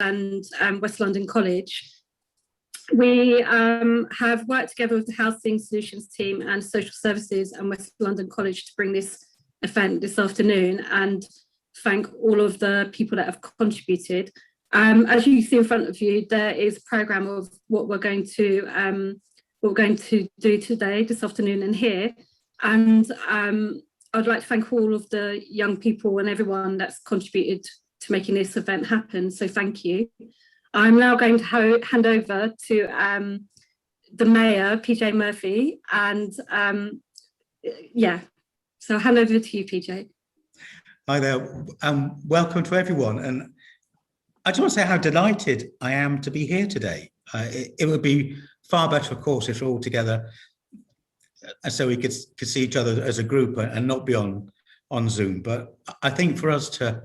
and West London College, we have worked together with the Housing Solutions team and Social Services and West London College to bring this event this afternoon, and thank all of the people that have contributed. As you see in front of you, there is a programme of what we're going to do today, this afternoon and here. And I'd like to thank all of the young people and everyone that's contributed to making this event happen. So thank you. I'm now going to hand over to the Mayor, PJ Murphy, and yeah, so I'll hand over to you, PJ. Hi there, welcome to everyone. And I just want to say how delighted I am to be here today. It would be far better, of course, if we're all together so we could see each other as a group and not be on Zoom. But I think for us to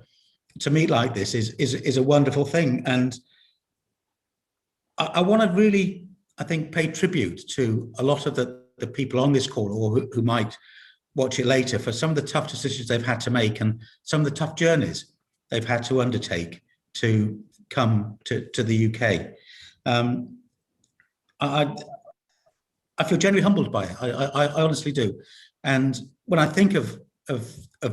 meet like this is a wonderful thing. And I want to really, I think, pay tribute to a lot of the people on this call or who might watch it later for some of the tough decisions they've had to make and some of the tough journeys they've had to undertake to come to the UK. I feel genuinely humbled by it. I honestly do. And when I think of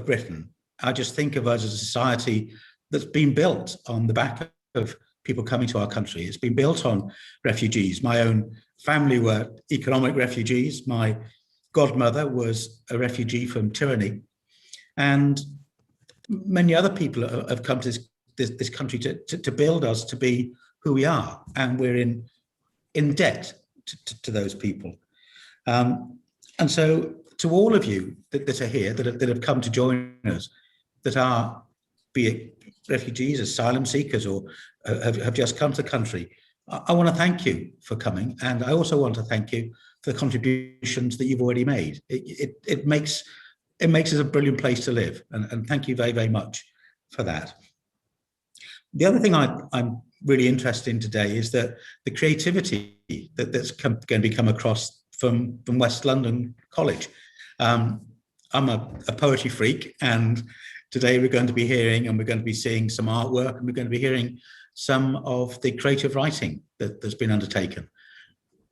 Britain, I just think of us as a society that's been built on the back of people coming to our country. It's been built on refugees. My own family were economic refugees. My godmother was a refugee from tyranny. And many other people have come to this country to build us to be who we are. And we're in debt to those people. And so to all of you that are here, that have come to join us, that are, be it refugees, asylum seekers, or have just come to the country, I want to thank you for coming. And I also want to thank you for the contributions that you've already made. It makes us a brilliant place to live. And thank you very, very much for that. The other thing I'm really interested in today is that the creativity that's going to be come across from West London College. I'm a poetry freak, and today we're going to be hearing and we're going to be seeing some artwork, and we're going to be hearing some of the creative writing that's been undertaken.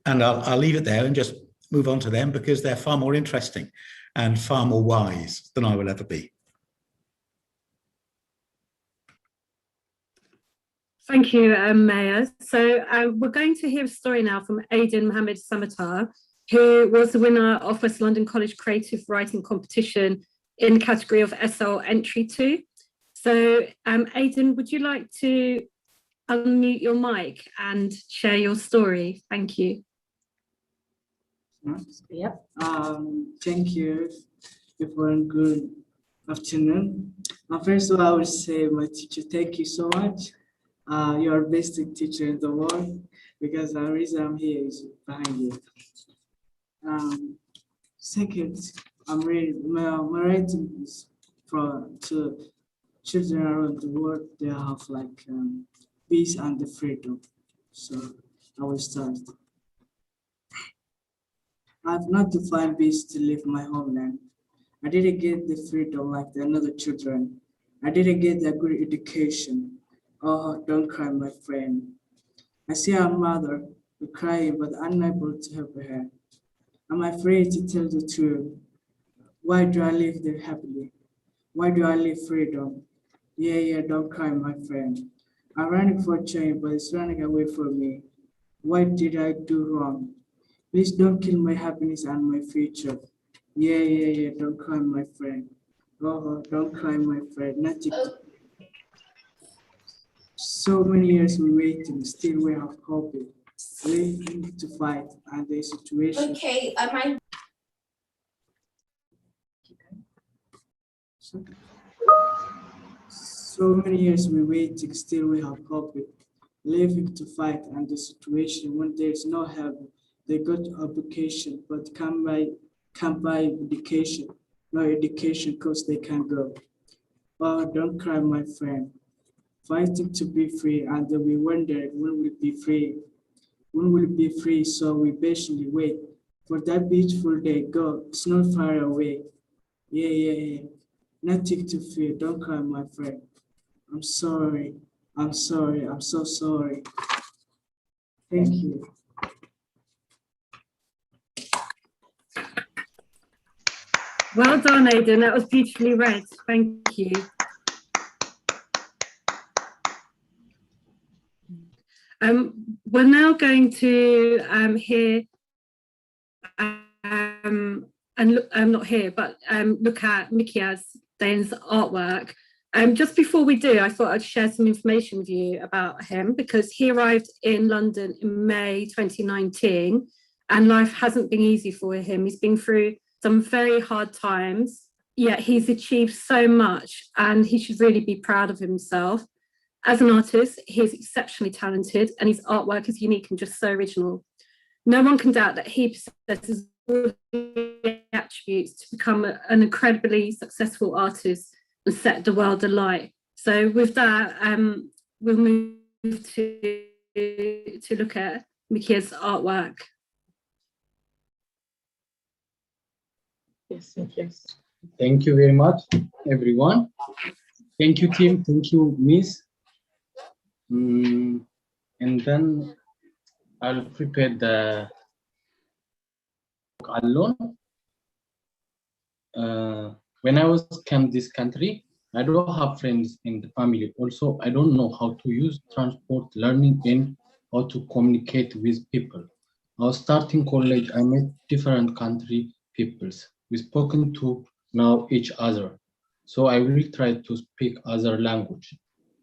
And I'll leave it there and just move on to them because they're far more interesting and far more wise than I will ever be. Thank you, Mayor. So we're going to hear a story now from Aidan Mohammed Samatar, who was the winner of West London College Creative Writing Competition in the category of SL Entry 2. So Aidan, would you like to unmute your mic and share your story? Thank you. Yep. Thank you, everyone. Good afternoon. First of all, I would say my teacher, thank you so much. You're the best teacher in the world, because the reason I'm here is behind you. Second, I'm reading my writing is to children around the world. They have like peace and the freedom. So I will start. I've not to find peace to leave my homeland. I didn't get the freedom like the other children. I didn't get a good education. Oh, don't cry, my friend. I see our mother crying, but unable to help her. I'm afraid to tell the truth. Why do I live there happily? Why do I live freedom? Yeah, don't cry, my friend. I'm running for change, but it's running away from me. What did I do wrong? Please don't kill my happiness and my future. Yeah, don't cry, my friend. Oh, don't cry, my friend. Nothing. So many years we waiting, still we have hope. We need to fight, and the situation. Okay, So many years we waiting, still we have hope. Living to fight, and the situation when there is no help, they got application, but can't buy education. No education because they can't go. Oh, don't cry, my friend. Fighting to be free, and then we wondered when we'll be free. When we'll be free, so we patiently wait for that beautiful day. Go, it's not far away. Yeah. Nothing to fear. Don't cry, my friend. I'm sorry. I'm sorry. I'm so sorry. Thank you. Well done, Aidan. That was beautifully read. Thank you. We're now going to hear and look, not here, but look at Mikiaz Dane's artwork. Just before we do, I thought I'd share some information with you about him because he arrived in London in May 2019 and life hasn't been easy for him. He's been through some very hard times, yet he's achieved so much and he should really be proud of himself. As an artist, he's exceptionally talented and his artwork is unique and just so original. No one can doubt that he possesses all the attributes to become an incredibly successful artist and set the world alight. So with that, we'll move to look at Mikiaz's artwork. Yes. Thank you very much, everyone. Thank you, team. Thank you, Miss. And then I'll prepare the book alone. When I was came this country, I don't have friends in the family. Also, I don't know how to use transport, learning, and how to communicate with people. I was starting college. I met different country peoples. We spoken to know each other. So I will try to speak other language.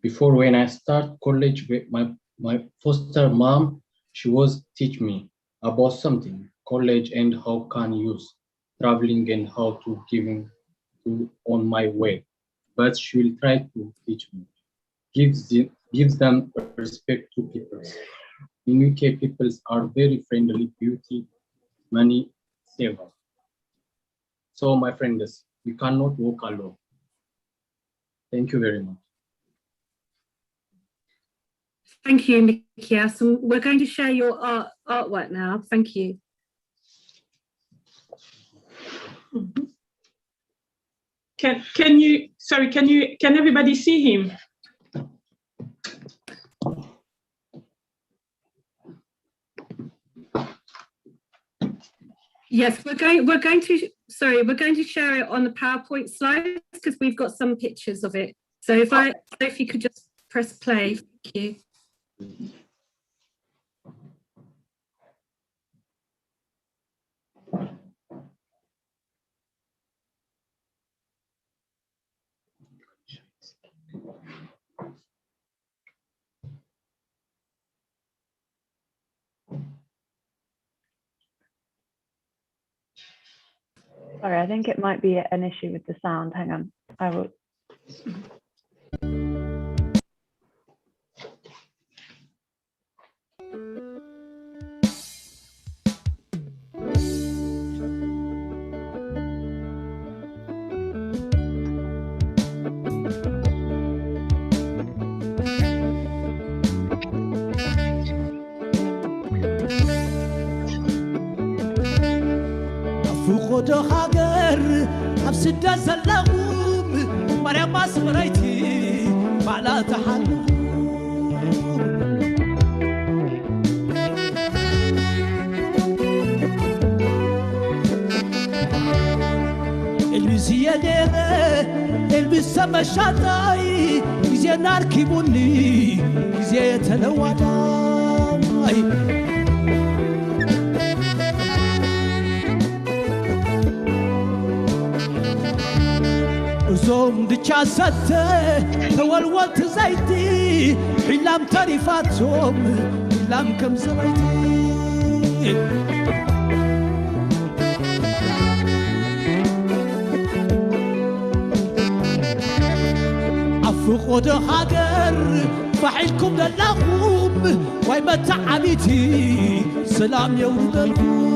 Before when I start college, my foster mom, she was teach me about something, college and how can use traveling and how to giving to on my way. But she will try to teach me. Gives them respect to people. In UK, people are very friendly, beauty, money, saver. So my friends, we cannot walk alone. Thank you very much. Thank you, Mikiaz. And we're going to share your artwork now. Thank you. Can everybody see him? Yes, we're going to share it on the PowerPoint slides because we've got some pictures of it. So if you could just press play, thank you. Sorry, I think it might be an issue with the sound. Hang on, I will. فوق هاجر أبسد زلهم مريم أسمريتي معلا تحلم البزيادة البسما شاطاي زي ناركبوني زي تلواداي زوم دچاسته تولولت زيتي حلام تريفاتهم حلام كم زريتي عفو قد هاجر فحيلكم للاغوم واي متعبيتي سلام يولدكم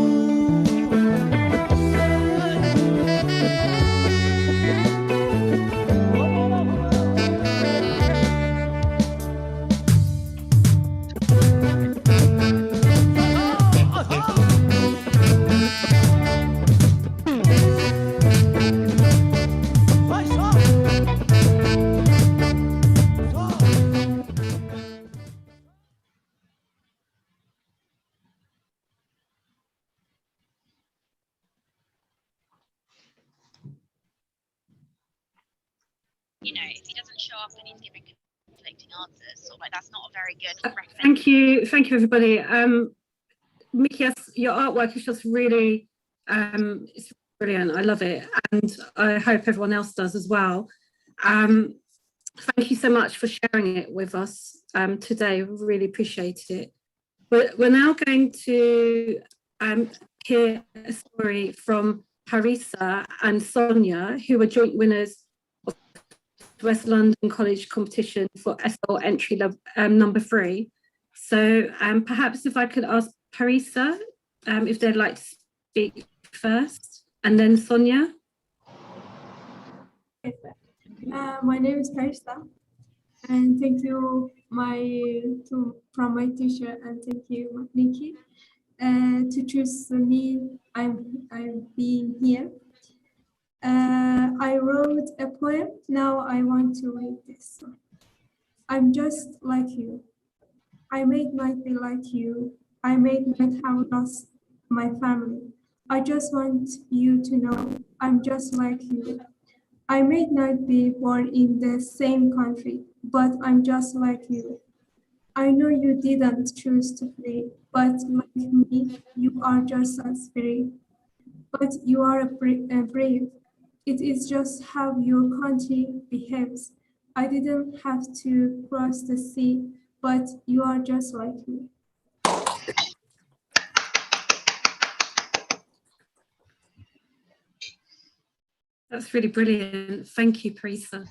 you know, if he doesn't show up and he's giving conflicting answers, sort of like that's not a very good reference. Thank you, everybody. Mikias, your artwork is just really, it's brilliant. I love it, and I hope everyone else does as well. Thank you so much for sharing it with us today. Really appreciate it. We're now going to hear a story from Parisa and Sonia, who were joint winners of the West London College competition for SL entry number 3. So perhaps if I could ask Parisa if they'd like to speak first, and then Sonia. My name is Parisa, and thank you from my teacher, and thank you Nikki to choose me. I'm being here. I wrote a poem. Now I want to read this. I'm just like you. I may not be like you. I may not have lost my family. I just want you to know I'm just like you. I may not be born in the same country, but I'm just like you. I know you didn't choose to flee, but like me, you are just as free. But you are brave. It is just how your country behaves. I didn't have to cross the sea, but you are just like me. That's really brilliant. Thank you, Parisa.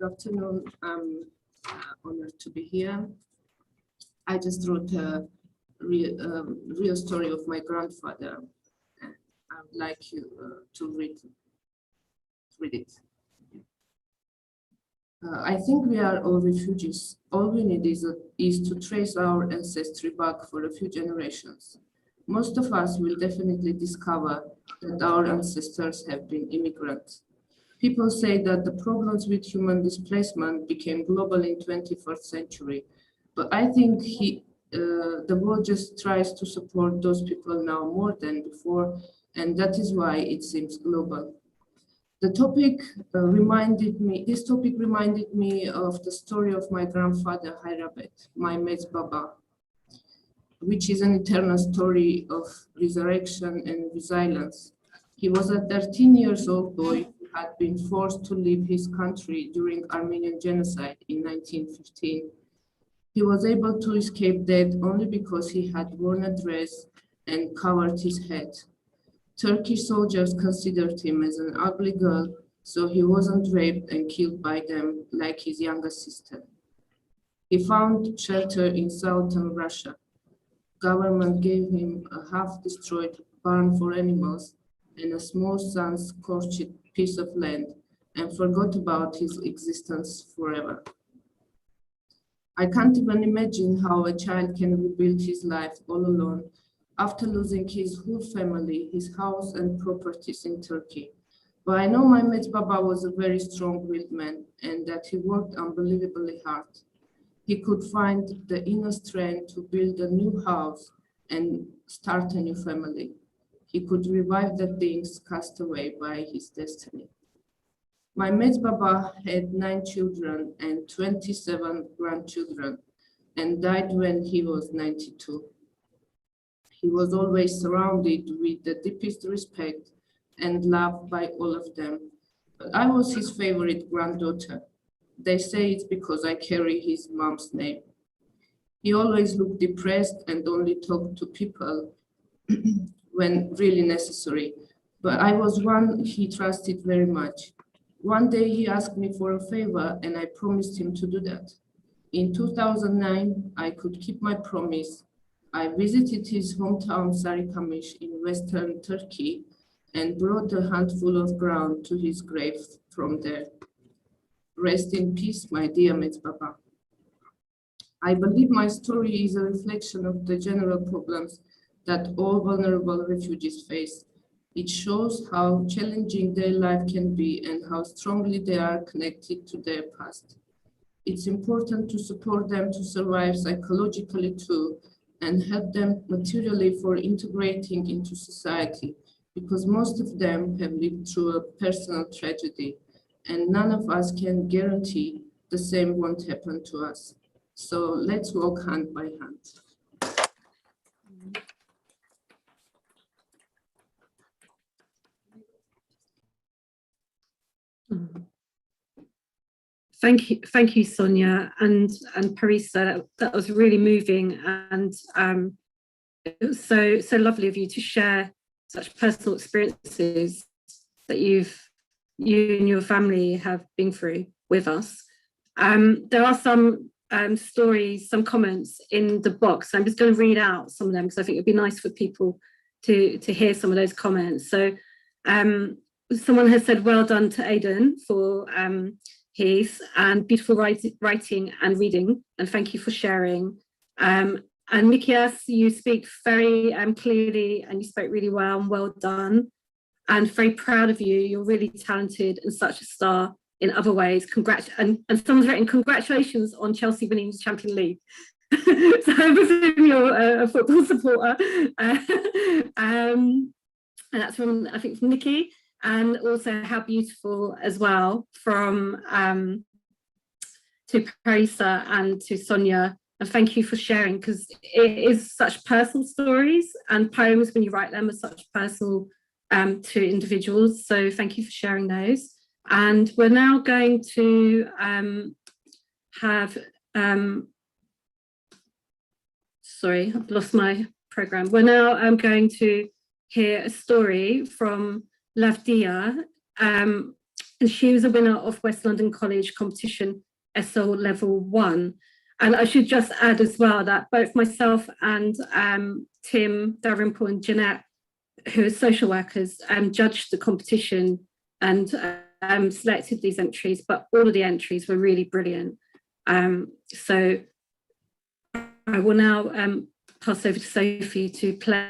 Good afternoon. I'm honored to be here. I just wrote a real story of my grandfather. I would like you to read it. I think we are all refugees. All we need is to trace our ancestry back for a few generations. Most of us will definitely discover that our ancestors have been immigrants. People say that the problems with human displacement became global in 21st century, but I think the world just tries to support those people now more than before, and that is why it seems global. This topic reminded me of the story of my grandfather, Hairabet, my mate's Baba, which is an eternal story of resurrection and resilience. He was a 13-year-old boy who had been forced to leave his country during Armenian genocide in 1915. He was able to escape death only because he had worn a dress and covered his head. Turkish soldiers considered him as an ugly girl, so he wasn't raped and killed by them like his younger sister. He found shelter in southern Russia. Government gave him a half-destroyed barn for animals and a small sun-scorched piece of land, and forgot about his existence forever. I can't even imagine how a child can rebuild his life all alone after losing his whole family, his house and properties in Turkey. But I know my mate Baba was a very strong-willed man and that he worked unbelievably hard. He could find the inner strength to build a new house and start a new family. He could revive the things cast away by his destiny. My mate Baba had 9 children and 27 grandchildren and died when he was 92. He was always surrounded with the deepest respect and love by all of them. But I was his favorite granddaughter. They say it's because I carry his mom's name. He always looked depressed and only talked to people when really necessary. But I was one he trusted very much. One day he asked me for a favor and I promised him to do that. In 2009, I could keep my promise. I visited his hometown Sarıkamış in western Turkey and brought a handful of ground to his grave from there. Rest in peace, my dear mate Baba. I believe my story is a reflection of the general problems that all vulnerable refugees face. It shows how challenging their life can be and how strongly they are connected to their past. It's important to support them to survive psychologically too, and help them materially for integrating into society, because most of them have lived through a personal tragedy, and none of us can guarantee the same won't happen to us. So let's walk hand by hand. Thank you, Sonia and Parisa. That was really moving, and it was so lovely of you to share such personal experiences that you and your family have been through with us. There are some stories, some comments in the box. I'm just going to read out some of them because I think it'd be nice for people to hear some of those comments. So someone has said, well done to Aidan for his and beautiful writing and reading, and thank you for sharing. And Mikias, you speak very clearly and you spoke really well, and well done. And very proud of you. You're really talented and such a star in other ways. And someone's written, congratulations on Chelsea winning the Champions League. So I presume you're a football supporter. And that's from, I think, from Nikki. And also how beautiful as well from to Parisa and to Sonia. And thank you for sharing, because it is such personal stories, and poems, when you write them, are such personal to individuals. So thank you for sharing those. And we're now going to have, sorry, I've lost my program. We're now going to hear a story from Lavdia, and she was a winner of West London College competition SL level 1. And I should just add as well that both myself and Tim Dalrymple and Jeanette, who are social workers, judged the competition and selected these entries, but all of the entries were really brilliant. So I will now pass over to Sophie to play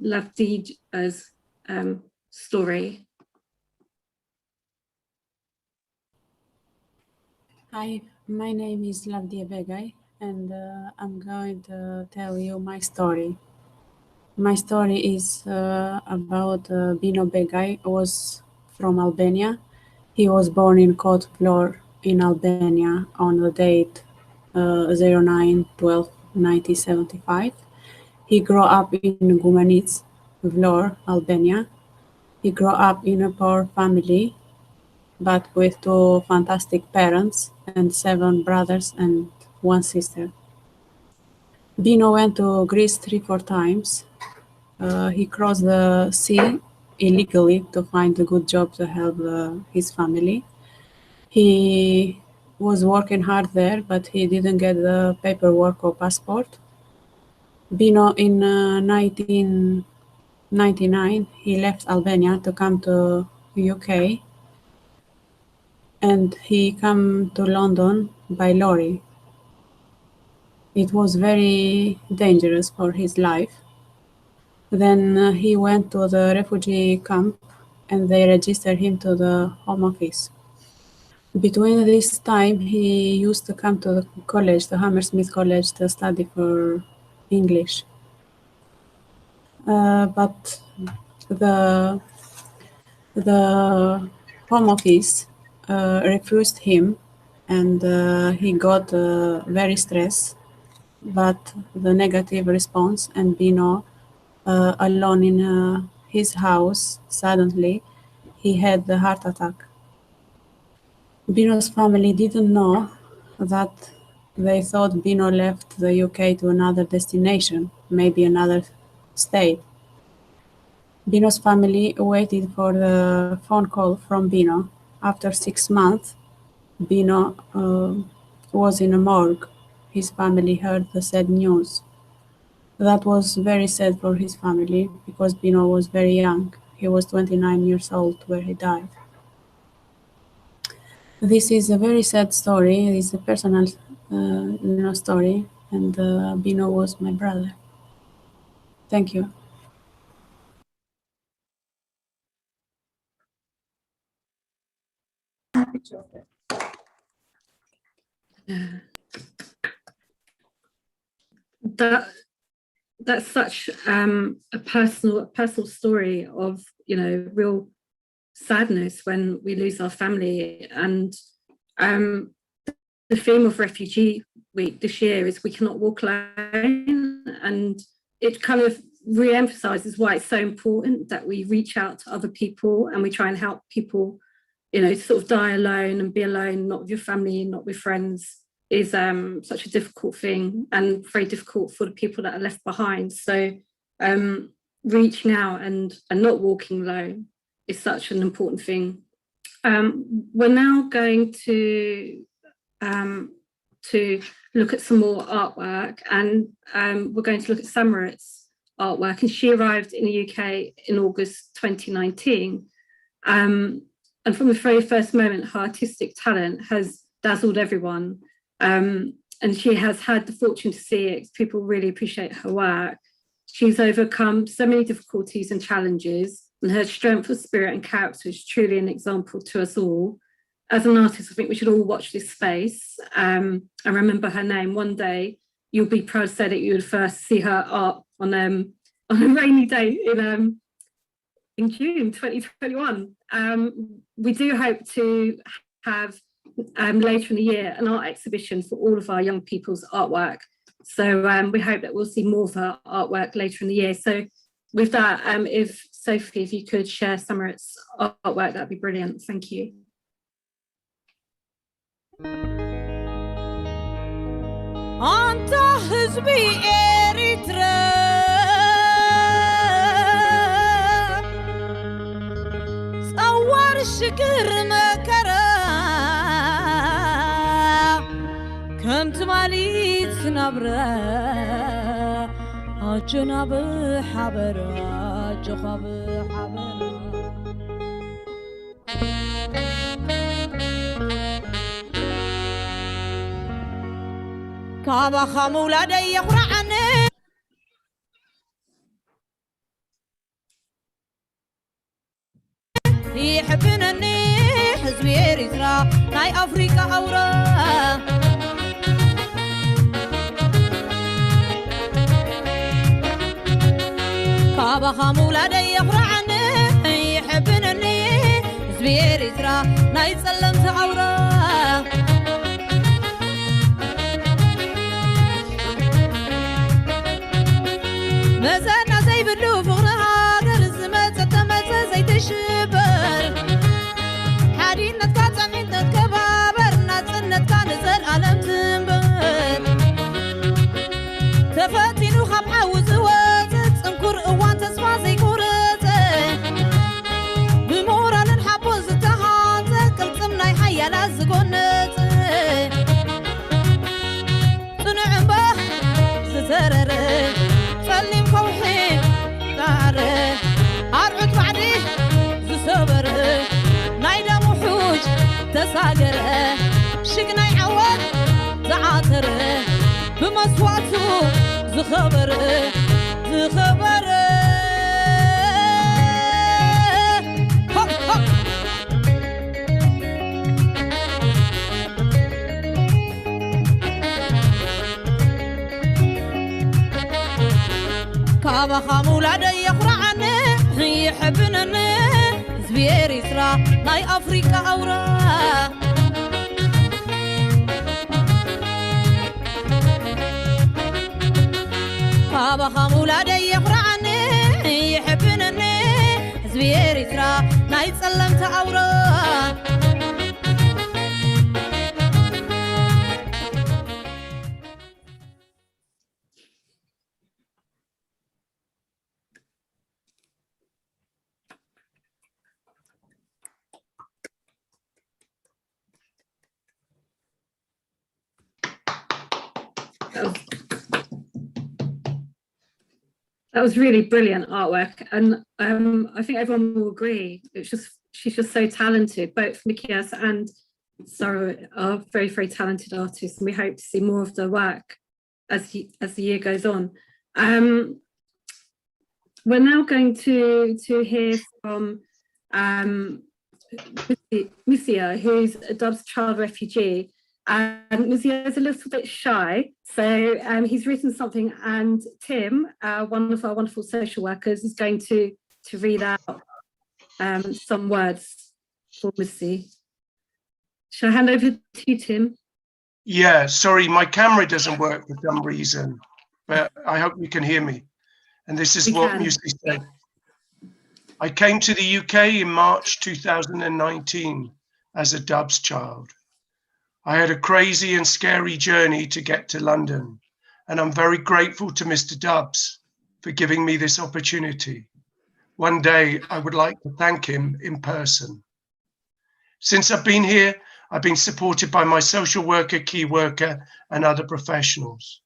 Lavdia's story. Hi, my name is Lavdia Begay, and I'm going to tell you my story. My story is about Bino Begay. Was from Albania. He was born in Cllr in Albania on the date 09/12/1975. He grew up in Gumanic, Vlorë, Albania. He grew up in a poor family, but with 2 fantastic parents and 7 brothers and 1 sister. Bino went to Greece 3-4 times. He crossed the sea illegally to find a good job to help his family. He was working hard there, but he didn't get the paperwork or passport. Bino, in 1999, he left Albania to come to UK, and he came to London by lorry. It was very dangerous for his life. Then he went to the refugee camp, and they registered him to the Home Office. Between this time, he used to come to the college, the Hammersmith College, to study for English. But the Home Office refused him, and he got very stressed, but the negative response, and Bino alone in his house, suddenly he had a heart attack. Bino's family didn't know that. They thought Bino left the UK to another destination, maybe another state. Bino's family waited for the phone call from Bino. After 6 months, Bino was in a morgue. His family heard the sad news. That was very sad for his family, because Bino was very young. He was 29 years old when he died. This is a very sad story. It's a personal story, and Bino was my brother. Thank you. that's such a personal story of, you know, real sadness when we lose our family. And the theme of Refugee Week this year is we cannot walk alone, and it kind of re-emphasizes why it's so important that we reach out to other people and we try and help people, you know, sort of die alone and be alone, not with your family, not with friends, is such a difficult thing, and very difficult for the people that are left behind. So reaching out and not walking alone is such an important thing. We're now going to look at some more artwork, and we're going to look at Samarit's artwork, and she arrived in the UK in August 2019. And from the very first moment, her artistic talent has dazzled everyone. And she has had the fortune to see it. People really appreciate her work. She's overcome so many difficulties and challenges, and her strength of spirit and character is truly an example to us all. As an artist, I think we should all watch this space and remember her name. One day, you'll be proud to say that you would first see her art on a rainy day in June 2021. We do hope to have later in the year an art exhibition for all of our young people's artwork. So we hope that we'll see more of her artwork later in the year. So with that, if Sophie, if you could share Samarit's artwork, that'd be brilliant. Thank you. أنت حزبي إريترا صور الشكر مكرا كنت ماليت نبرا أجنب حبرا جخب حبرا كابا خمولا دي يقرعني يحبنني حزبي إريترا ناي أفريقيا أورا كابا خمولا دي يقرعني يحبنني حزبي إريترا ناي سلمت أورا مزانا زي بلو فغرها درزمت ستمت زي تشبر حدينا تقاطع من تكبابر ناتسنت كان زل ألم تنبر تفاتين وخم عاوز واتت انكر اوان تصفى زي كورتت بمورال نحبوز تهانتت قلتمنا يحيا لازقونت صنع به سترر سلم كوحي داره أرعد بعدي زسبره نايدا محوج تساقره شقنا يعود زعاتره بمسواتو زخبره زخبره هوب هوب كابا خامولا دي يقرعني يحبنني زبي إريترا ناي أفريقيا أورا كابا خامولا دي يقرعني يحبنني زبي إريترا ناي تسلمت أورا That was really brilliant artwork, and I think everyone will agree. She's just so talented. Both Mikias and Sarah are very, very talented artists, and we hope to see more of their work as the year goes on. We're now going to hear from Misia, who's a Dubs child refugee, And Muzio's a little bit shy, so he's written something, and Tim, one of our wonderful social workers, is going to read out some words for Missy. Shall I hand over to you, Tim? Yeah, sorry, my camera doesn't work for some reason, but I hope you can hear me. And this is what Missy said. I came to the UK in March 2019 as a Dubs child. I had a crazy and scary journey to get to London, and I'm very grateful to Mr. Dubs for giving me this opportunity. One day I would like to thank him in person. Since I've been here, I've been supported by my social worker, key worker, and other professionals.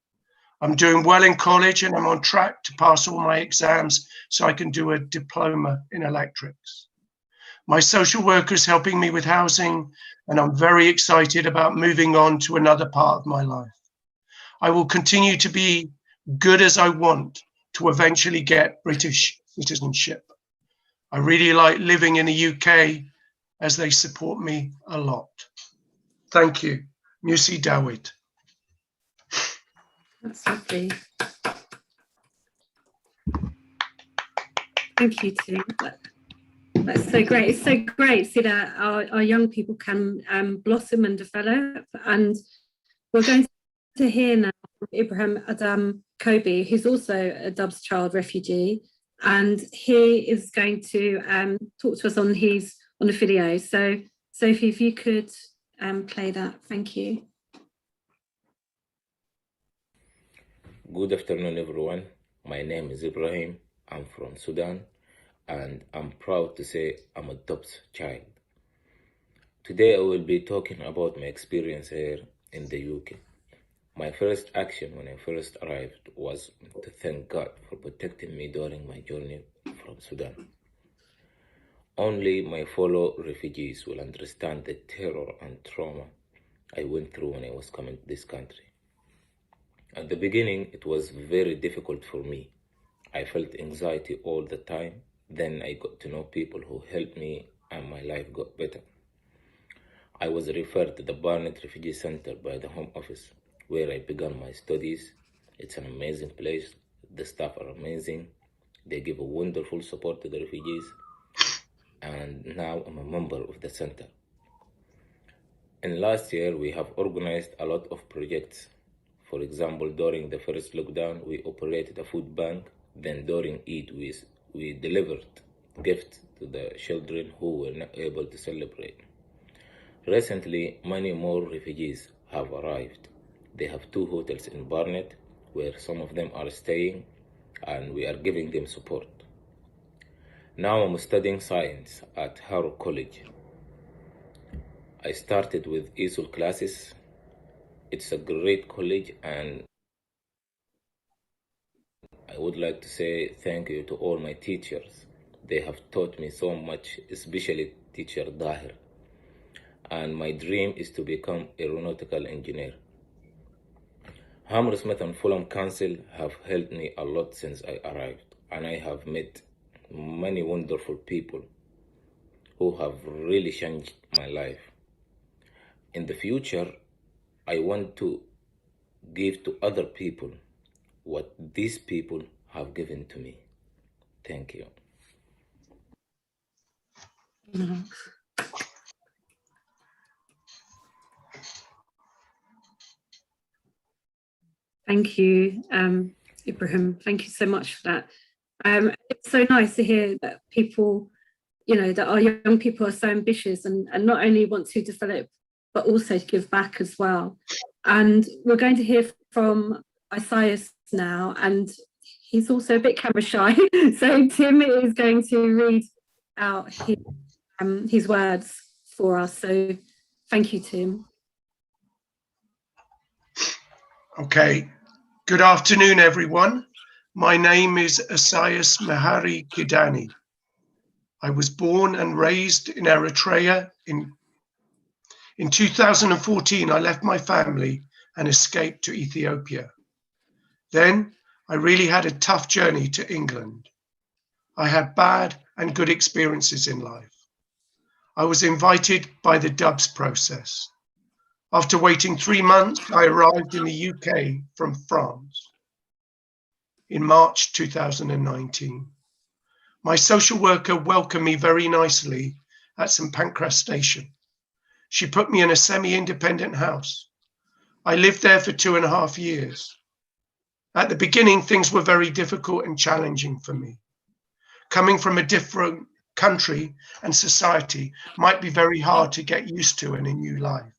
I'm doing well in college and I'm on track to pass all my exams so I can do a diploma in electrics. My social worker is helping me with housing, and I'm very excited about moving on to another part of my life. I will continue to be good as I want to eventually get British citizenship. I really like living in the UK as they support me a lot. Thank you. Musi Dawit. That's lovely. Thank you, Tim. That's so great. It's so great to see that our young people can blossom and develop. And we're going to hear now from Ibrahim Adam Kobi, who's also a Dubs child refugee. And he is going to talk to us on the video. So Sophie, if you could play that, thank you. Good afternoon, everyone. My name is Ibrahim. I'm from Sudan, and I'm proud to say I'm a Dubs child. Today I will be talking about my experience here in the UK. My first action when I first arrived was to thank God for protecting me during my journey from Sudan. Only my fellow refugees will understand the terror and trauma I went through when I was coming to this country. At the beginning, it was very difficult for me. I felt anxiety all the time. Then I got to know people who helped me and my life got better. I was referred to the Barnet Refugee Center by the Home Office, where I began my studies. It's an amazing place. The staff are amazing. They give a wonderful support to the refugees. And now I'm a member of the center. In last year, we have organized a lot of projects. For example, during the first lockdown, we operated a food bank. Then during Eid, we delivered gifts to the children who were not able to celebrate. Recently, many more refugees have arrived. They have 2 hotels in Barnet, where some of them are staying, and we are giving them support. Now I'm studying science at Cllr College. I started with ESOL classes. It's a great college, and I would like to say thank you to all my teachers. They have taught me so much, especially teacher Dahir. And my dream is to become an aeronautical engineer. Hammersmith and Fulham Council have helped me a lot since I arrived, and I have met many wonderful people who have really changed my life. In the future, I want to give to other people what these people have given to me. Thank you. Thank you, Ibrahim. Thank you so much for that. It's so nice to hear that people, that our young people are so ambitious and not only want to develop, but also to give back as well. And we're going to hear from Isaias now, and he's also a bit camera shy. So Tim is going to read out his words for us. So thank you, Tim. Okay. Good afternoon, everyone. My name is Isaias Mahari Kidani. I was born and raised in Eritrea. In 2014, I left my family and escaped to Ethiopia. Then I really had a tough journey to England. I had bad and good experiences in life. I was invited by the Dubs process. After waiting 3 months, I arrived in the UK from France in March 2019. My social worker welcomed me very nicely at St Pancras Station. She put me in a semi-independent house. I lived there for 2.5 years. At the beginning, things were very difficult and challenging for me. Coming from a different country and society might be very hard to get used to in a new life.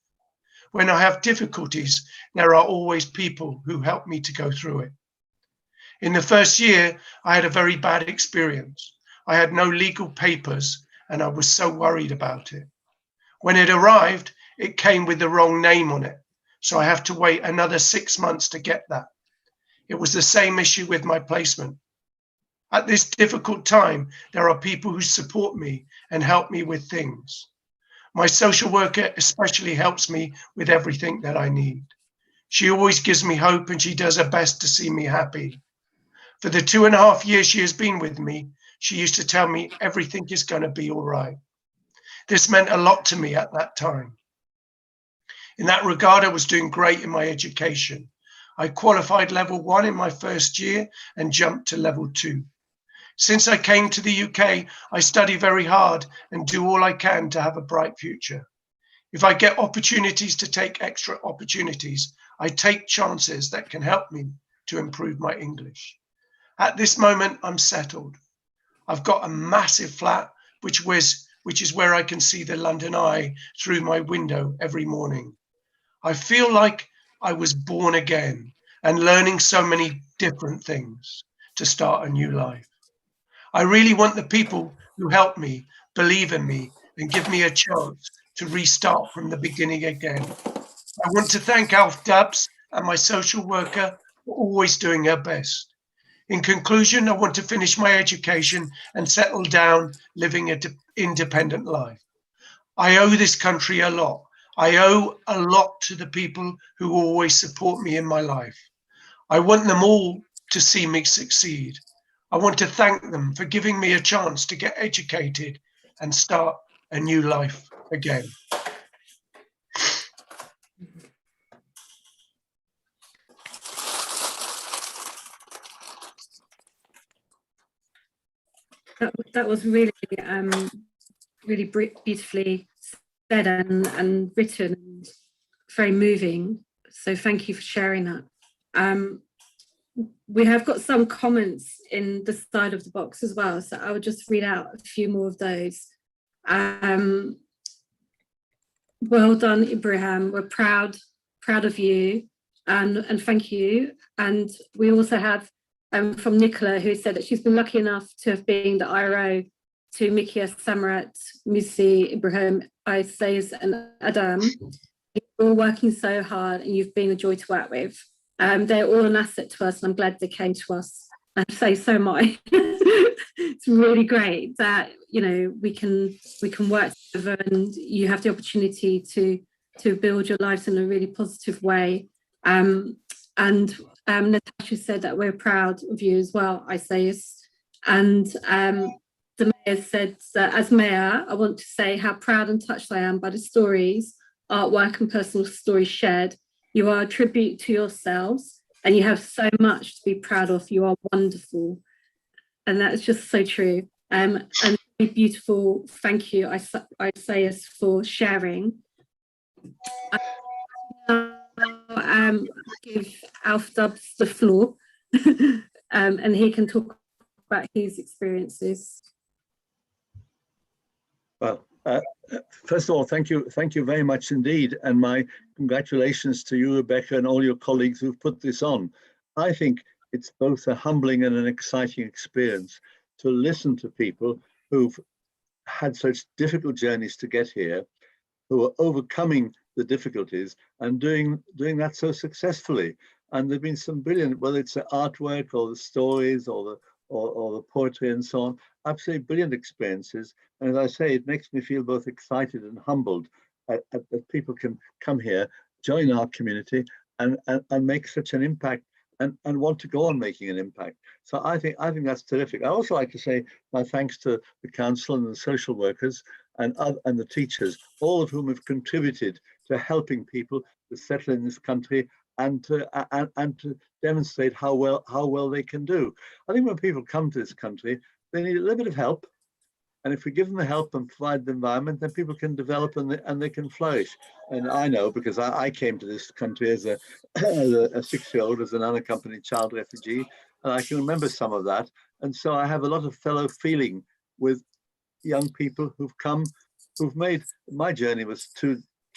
When I have difficulties, there are always people who help me to go through it. In the first year, I had a very bad experience. I had no legal papers and I was so worried about it. When it arrived, it came with the wrong name on it. So I have to wait another 6 months to get that. It was the same issue with my placement. At this difficult time, there are people who support me and help me with things. My social worker especially helps me with everything that I need. She always gives me hope and she does her best to see me happy. For the 2.5 years she has been with me, she used to tell me everything is going to be all right. This meant a lot to me at that time. In that regard, I was doing great in my education. I qualified level 1 in my first year and jumped to level 2. Since I came to the UK, I study very hard and do all I can to have a bright future. If I get opportunities to take extra opportunities, I take chances that can help me to improve my English. At this moment, I'm settled. I've got a massive flat, which is where I can see the London Eye through my window every morning. I feel like I was born again and learning so many different things to start a new life. I really want the people who help me, believe in me, and give me a chance to restart from the beginning again. I want to thank Alf Dubs and my social worker for always doing her best. In conclusion, I want to finish my education and settle down living an independent life. I owe this country a lot. I owe a lot to the people who always support me in my life. I want them all to see me succeed. I want to thank them for giving me a chance to get educated and start a new life again. That was really, really beautifully said and written, and very moving. So thank you for sharing that. We have got some comments in the side of the box as well, so I would just read out a few more of those. Well done, Ibrahim. We're proud of you, and thank you. And we also have from Nicola, who said that she's been lucky enough to have been the IRO to Mikia, Samarat, Musi, Ibrahim, Isaias, and Adam. You're all working so hard, and you've been a joy to work with. They're all an asset to us, and I'm glad they came to us. And say so am I. It's really great that we can work together, and you have the opportunity to build your lives in a really positive way. Natasha said that we're proud of you as well, Isaias. And the mayor said that as mayor, I want to say how proud and touched I am by the stories, artwork, and personal stories shared. You are a tribute to yourselves, and you have so much to be proud of. You are wonderful. And that's just so true. And beautiful. Thank you, Isaias, for sharing. I'll give Alf Dubs the floor, and he can talk about his experiences. Well, first of all, thank you very much indeed, and my congratulations to you, Rebecca, and all your colleagues who've put this on. I think it's both a humbling and an exciting experience to listen to people who've had such difficult journeys to get here, who are overcoming the difficulties and doing that so successfully. And there've been some brilliant, whether it's the artwork or the stories or the poetry and so on, absolutely brilliant experiences. And as I say, it makes me feel both excited and humbled that people can come here, join our community, and make such an impact and want to go on making an impact. So I think that's terrific. I also like to say my thanks to the council and the social workers and the teachers, all of whom have contributed to helping people to settle in this country and to demonstrate how well they can do. I think when people come to this country, they need a little bit of help. And if we give them the help and provide the environment, then people can develop and they can flourish. And I know, because I came to this country as a 6-year-old, as an unaccompanied child refugee, and I can remember some of that. And so I have a lot of fellow feeling with young people who've come, who've made, my journey was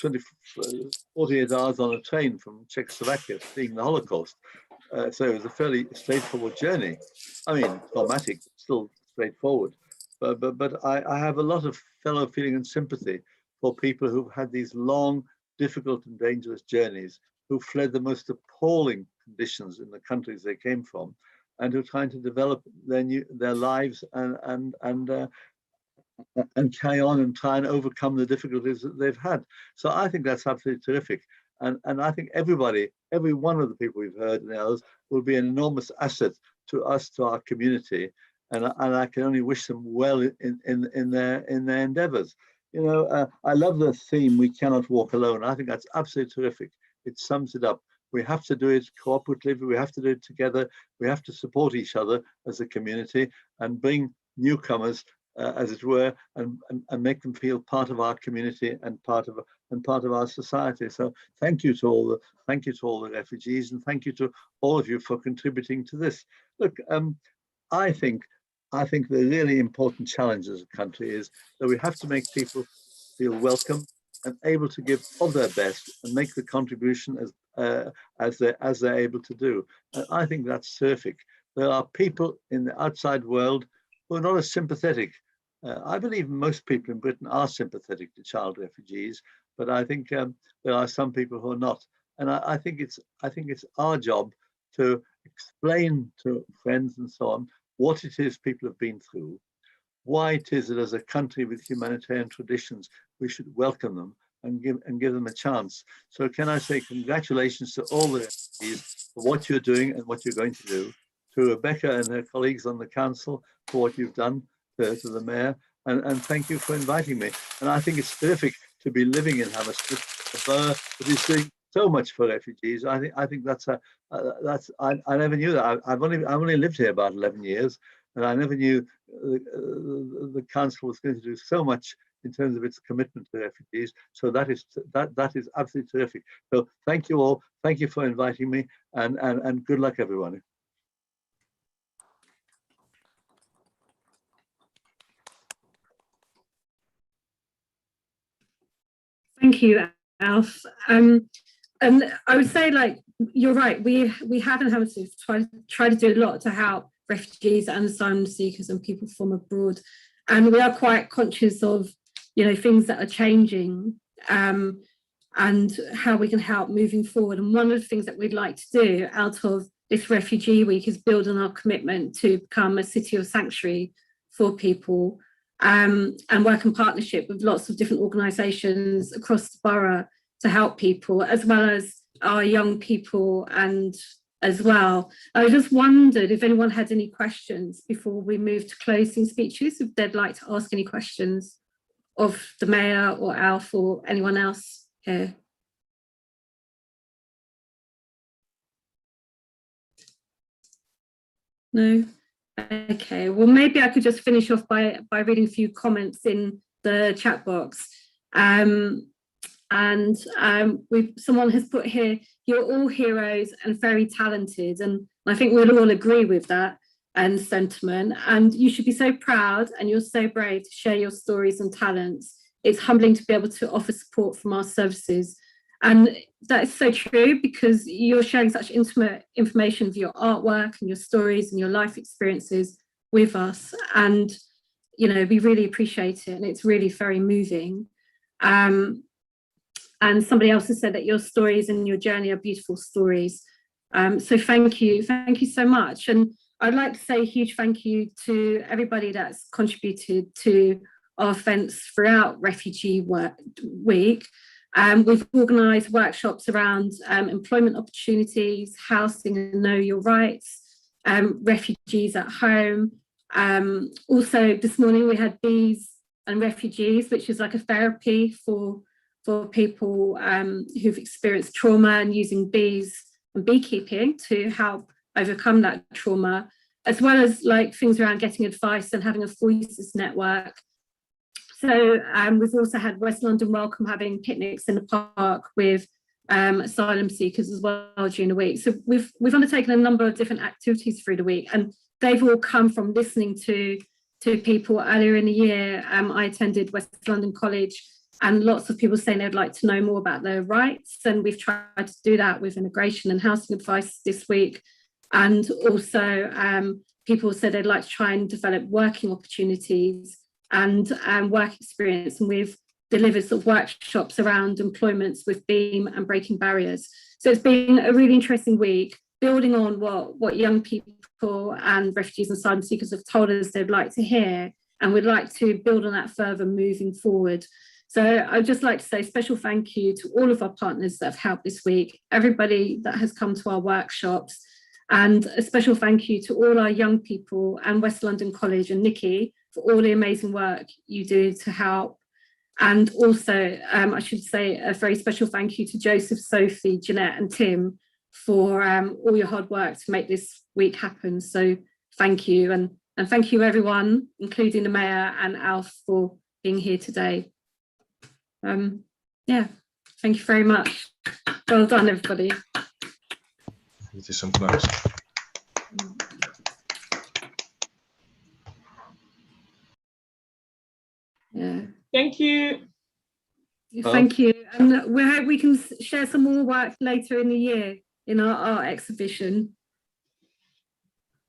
48 hours on a train from Czechoslovakia, seeing the Holocaust. So it was a fairly straightforward journey. I mean, traumatic, still straightforward. But I have a lot of fellow feeling and sympathy for people who've had these long, difficult and dangerous journeys, who fled the most appalling conditions in the countries they came from, and who are trying to develop their lives and carry on and try and overcome the difficulties that they've had. So I think that's absolutely terrific. And I think every one of the people we've heard and others will be an enormous asset to us, to our community. And I can only wish them well in their endeavors. You know, I love the theme, "We cannot walk alone." I think that's absolutely terrific. It sums it up. We have to do it cooperatively. We have to do it together. We have to support each other as a community and bring newcomers, as it were, and make them feel part of our community and part of our society. So thank you to all the refugees, and thank you to all of you for contributing to this. Look, I think the really important challenge as a country is that we have to make people feel welcome and able to give of their best and make the contribution as they're able to do. And I think that's terrific. There are people in the outside world who are not as sympathetic. I believe most people in Britain are sympathetic to child refugees, but I think there are some people who are not. And I think it's our job to explain to friends and so on what it is people have been through, why it is that as a country with humanitarian traditions, we should welcome them and give them a chance. So can I say congratulations to all the refugees for what you're doing and what you're going to do, to Rebecca and her colleagues on the council for what you've done, to the mayor, and thank you for inviting me. And I think it's terrific to be living in Hammersmith, a borough that is doing so much for refugees. I think I never knew that. I've only lived here about 11 years, and I never knew the council was going to do so much in terms of its commitment to refugees. So that is absolutely terrific. So thank you all. Thank you for inviting me, and good luck, everyone. Thank you, Alf. And I would say, like, you're right, we have in Hammersmith tried to do a lot to help refugees and asylum seekers and people from abroad. And we are quite conscious of, you know, things that are changing and how we can help moving forward. And one of the things that we'd like to do out of this Refugee Week is build on our commitment to become a city of sanctuary for people, and work in partnership with lots of different organisations across the borough to help people, as well as our young people. And as well, I just wondered if anyone had any questions before we move to closing speeches, if they'd like to ask any questions of the mayor or Alf or anyone else here. No? Okay, well, maybe I could just finish off by reading a few comments in the chat box. Someone has put here, "You're all heroes and very talented," and I think we'll all agree with that and sentiment. "And you should be so proud, and you're so brave to share your stories and talents. It's humbling to be able to offer support from our services." And that is so true, because you're sharing such intimate information of your artwork and your stories and your life experiences with us. And, you know, we really appreciate it, and it's really very moving. And somebody else has said that your stories and your journey are beautiful stories. So thank you so much. And I'd like to say a huge thank you to everybody that's contributed to our events throughout Refugee Week. We've organised workshops around employment opportunities, housing and know your rights, refugees at home. Also this morning we had bees and refugees, which is like a therapy for people who've experienced trauma, and using bees and beekeeping to help overcome that trauma, as well as like things around getting advice and having a voices network. So we've also had West London Welcome having picnics in the park with asylum seekers as well during the week. So we've undertaken a number of different activities through the week, and they've all come from listening to people earlier in the year. I attended West London College, and lots of people saying they'd like to know more about their rights, and we've tried to do that with immigration and housing advice this week. And also people said they'd like to try and develop working opportunities and work experience, and we've delivered sort of workshops around employments with BEAM and breaking barriers. So it's been a really interesting week, building on what young people and refugees and asylum seekers have told us they'd like to hear, and we'd like to build on that further moving forward. So I'd just like to say a special thank you to all of our partners that have helped this week, everybody that has come to our workshops, and a special thank you to all our young people and West London College and Nikki for all the amazing work you do to help. And also, I should say a very special thank you to Joseph, Sophie, Jeanette and Tim for all your hard work to make this week happen. So thank you. And thank you everyone, including the Mayor and Alf, for being here today. Yeah, thank you very much. Well done, everybody. It is something else. Yeah. Thank you. Thank you. And we hope we can share some more work later in the year in our art exhibition.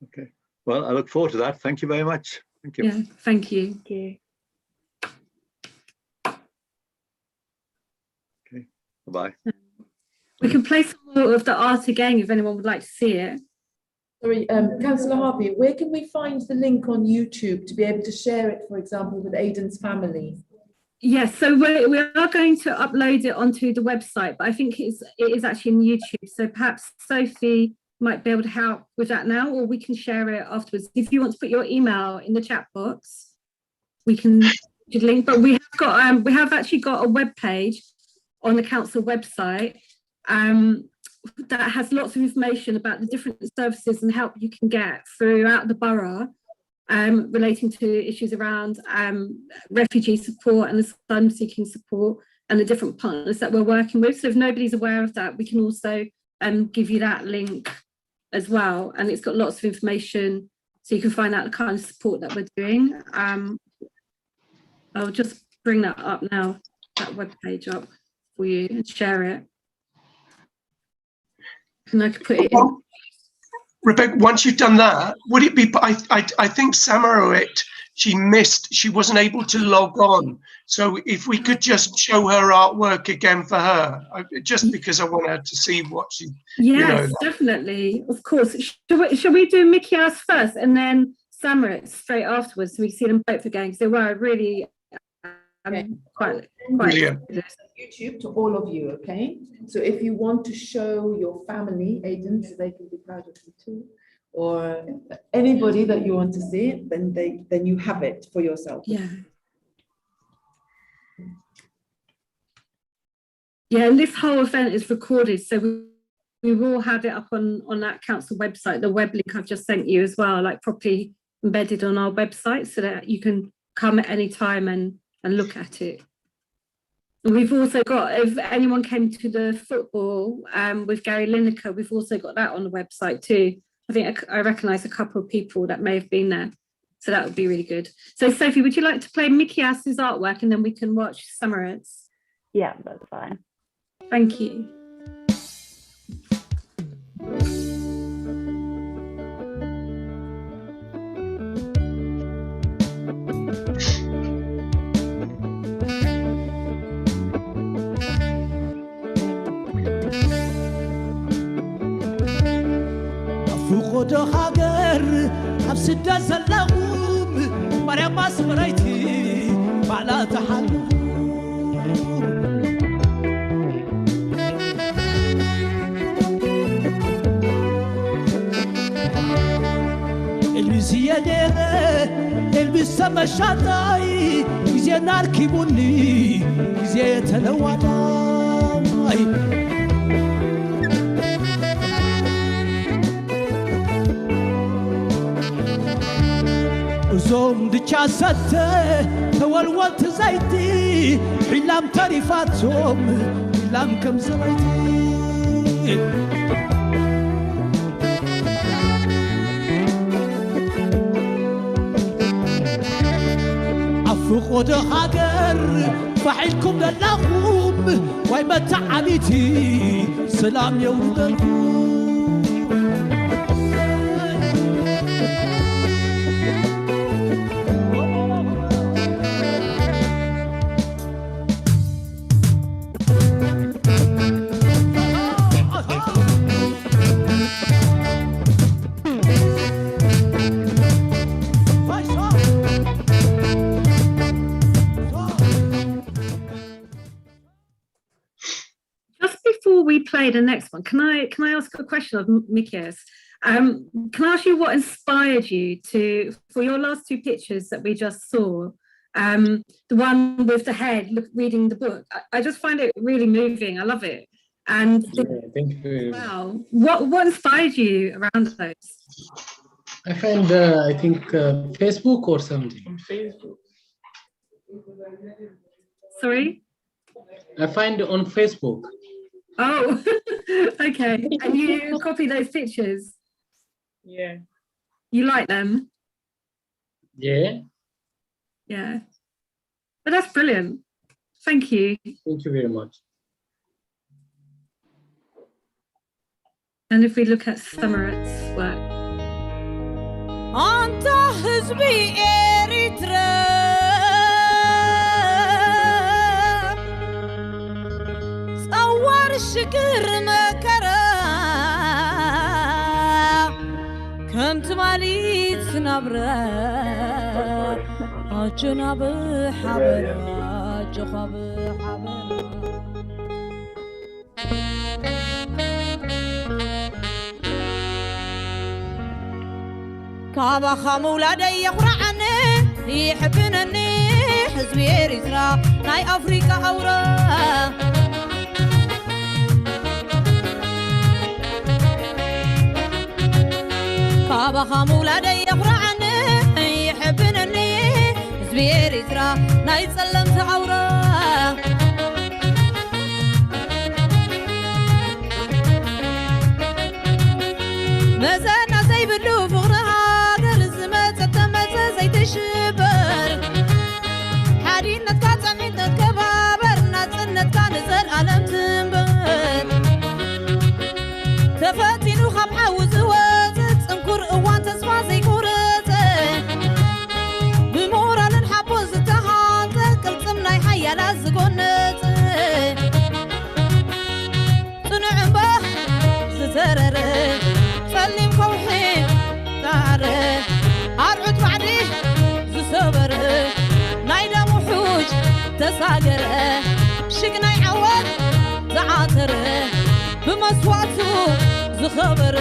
Okay. Well, I look forward to that. Thank you very much. Thank you. Yeah, thank you. Thank you. Okay. Bye-bye. We can play some more of the art again if anyone would like to see it. Sorry, Councillor Harvey, where can we find the link on YouTube to be able to share it, for example, with Aidan's family? Yes, so we are going to upload it onto the website, but I think it is actually on YouTube. So perhaps Sophie might be able to help with that now, or we can share it afterwards. If you want to put your email in the chat box, we can link. But we have actually got a web page on the council website that has lots of information about the different services and help you can get throughout the borough, relating to issues around refugee support and asylum-seeking support and the different partners that we're working with. So if nobody's aware of that, we can also give you that link as well. And it's got lots of information so you can find out the kind of support that we're doing. I'll just bring that up now, that webpage up for you and share it. And I could put it in. Rebecca, once you've done that, would it be, I think Samarowit, she wasn't able to log on. So if we could just show her artwork again for her, just because I want her to see what she, yes, definitely, of course. Shall we do Mikias first and then Samarit straight afterwards so we see them both again? Because they were really quite brilliant. YouTube to all of you, okay? So if you want to show your family, Aidan, so they can be proud of you too, or anybody that you want to see, then you have it for yourself. Yeah. Yeah, and this whole event is recorded, so we will have it up on that council website, the web link I've just sent you as well, like properly embedded on our website so that you can come at any time and look at it. We've also got, if anyone came to the football with Gary Lineker, we've also got that on the website too. I think I recognise a couple of people that may have been there. So that would be really good. So Sophie, would you like to play Mikias's artwork and then we can watch Samarit's? Yeah, that's fine. Thank you. فوق هاجر حبس الدزلهم مريم اسمريتي بعلا تحلم ሰመሻታይ ጊዜና አርኪቡኒ ጊዜ የተለዋዳይ እዞም ድቻ ሰተ ተወልወልት ዘይቲ ሒላም ተሪፋቶም ሒላም ከም ዘበይቲ فقود هاجر فحيلكم للاخوم واي متعانيتي سلام يولدكم Play the next one. Can I ask a question of Mikias? Can I ask you what inspired you for your last two pictures that we just saw? The one with the head reading the book. I just find it really moving. I love it. And thank you. Wow, what inspired you around those? I find I think Facebook or something. Facebook. Sorry. I find on Facebook. Oh, okay. And you copy those pictures? Yeah. You like them? Yeah. Yeah. But that's brilliant. Thank you. Thank you very much. And if we look at Samarit's work. Anta hizbi Eritrea شكر مكرا كنت ماليت نبرا أجنا بحبرا جخا بحبرا كابا خمولا دي يقرعني يحبنني حزبي إريترا ناي أفريكا أورا بابا خامولا دي يقرعني يحبنني زبير يترى نايتسلم تعورا مزانا زي بدو فغرها قل الزمات التمت زي تشبر حارين نتكات عمين نتكبابر نتسنت كان زل ألم تنبر تفاتين وخم عاوز وان تسمع زي كورته بمورال نحبوز تهانت كل سمنا يحيا لازقونت تنعم به زترر سلم كوحي تعرف أرعد بعدي زصبر نايدا وحوج تساقر شقنا يعود زعاتر بمسواته زخبر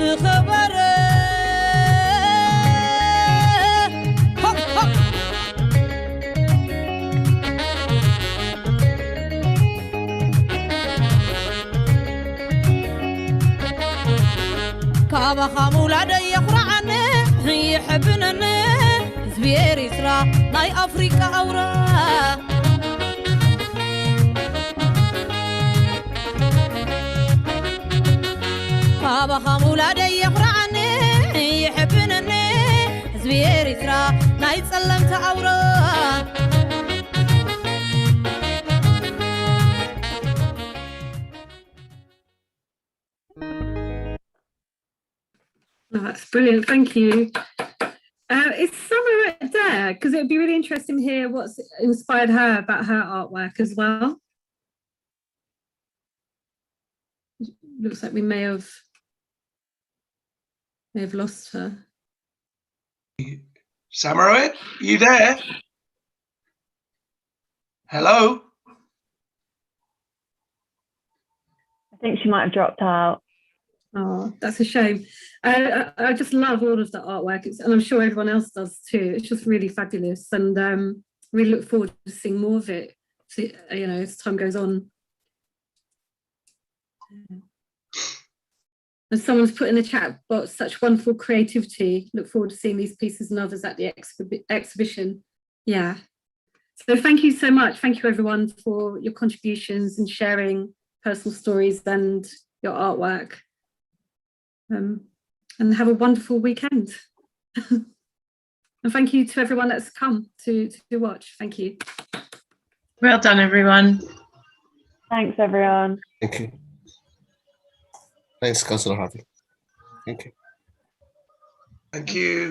خبر كابا خامولا دي يقرعني يحبنني زبير يسرى ناي أفريكا أورا بابا خامولا دي يقرعني يحبنني زبير يسرى نايتسلم تعورا Oh, that's brilliant. Thank you. Is Summer there? Because it would be really interesting to hear what's inspired her about her artwork as well. Looks like we may have lost her. Samarit, you there? Hello? I think she might have dropped out. Oh, that's a shame. I just love all of the artwork, and I'm sure everyone else does too. It's just really fabulous, and really look forward to seeing more of it, you know, as time goes on. And someone's put in the chat, but such wonderful creativity. Look forward to seeing these pieces and others at the exhibition. Yeah. So thank you so much. Thank you everyone for your contributions and sharing personal stories and your artwork. And have a wonderful weekend. And thank you to everyone that's come to watch. Thank you. Well done, everyone. Thanks, everyone. Thank you. Thanks, Councillor Harvey. Thank you. Thank you.